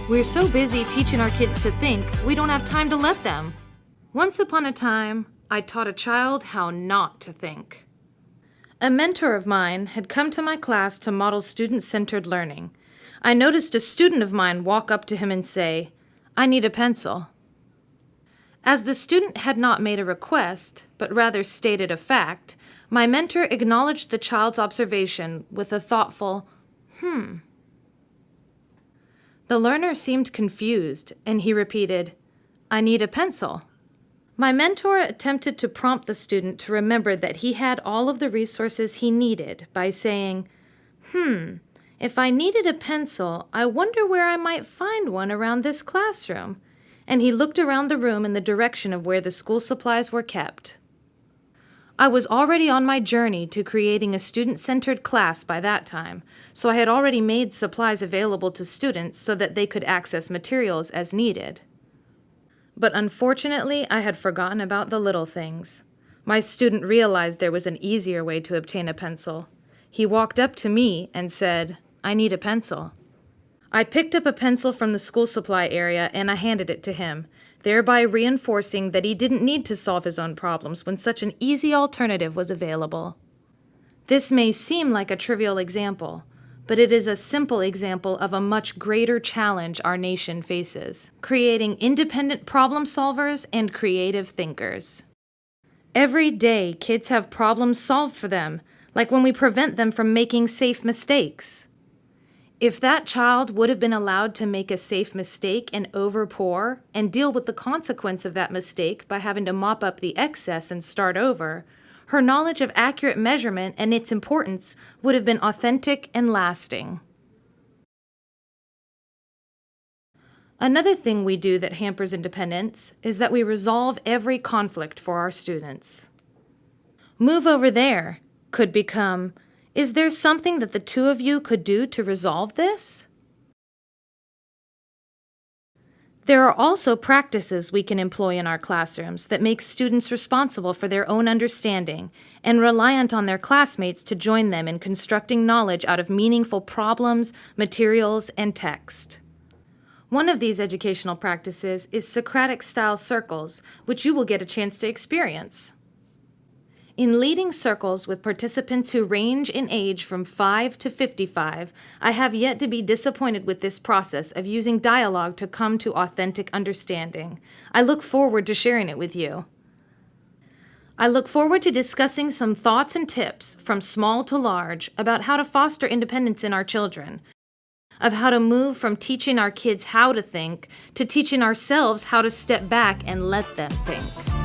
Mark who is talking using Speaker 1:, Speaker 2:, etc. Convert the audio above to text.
Speaker 1: We're so busy teaching our kids to think, we don't have time to let them. Once upon a time, I taught a child how not to think. A mentor of mine had come to my class to model student-centered learning. I noticed a student of mine walk up to him and say, "I need a pencil." As the student had not made a request, but rather stated a fact, my mentor acknowledged the child's observation with a thoughtful, The learner seemed confused, and he repeated, "I need a pencil." My mentor attempted to prompt the student to remember that he had all of the resources he needed by saying, if I needed a pencil, I wonder where I might find one around this classroom. And he looked around the room in the direction of where the school supplies were kept. I was already on my journey to creating a student-centered class by that time, so I had already made supplies available to students so that they could access materials as needed. But unfortunately, I had forgotten about the little things. My student realized there was an easier way to obtain a pencil. He walked up to me and said, "I need a pencil." I picked up a pencil from the school supply area and I handed it to him, thereby reinforcing that he didn't need to solve his own problems when such an easy alternative was available. This may seem like a trivial example, but it is a simple example of a much greater challenge our nation faces, creating independent problem solvers and creative thinkers. Every day, kids have problems solved for them, like when we prevent them from making safe mistakes. If that child would have been allowed to make a safe mistake and overpour and deal with the consequence of that mistake by having to mop up the excess and start over, her knowledge of accurate measurement and its importance would have been authentic and lasting. Another thing we do that hampers independence is that we resolve every conflict for our students. "Move over there" could become, "Is there something that the two of you could do to resolve this?" There are also practices we can employ in our classrooms that make students responsible for their own understanding and reliant on their classmates to join them in constructing knowledge out of meaningful problems, materials, and text. One of these educational practices is Socratic-style circles, which you will get a chance to experience. In leading circles with participants who range in age from 5 to 55, I have yet to be disappointed with this process of using dialogue to come to authentic understanding. I look forward to sharing it with you. I look forward to discussing some thoughts and tips from small to large about how to foster independence in our children, of how to move from teaching our kids how to think to teaching ourselves how to step back and let them think.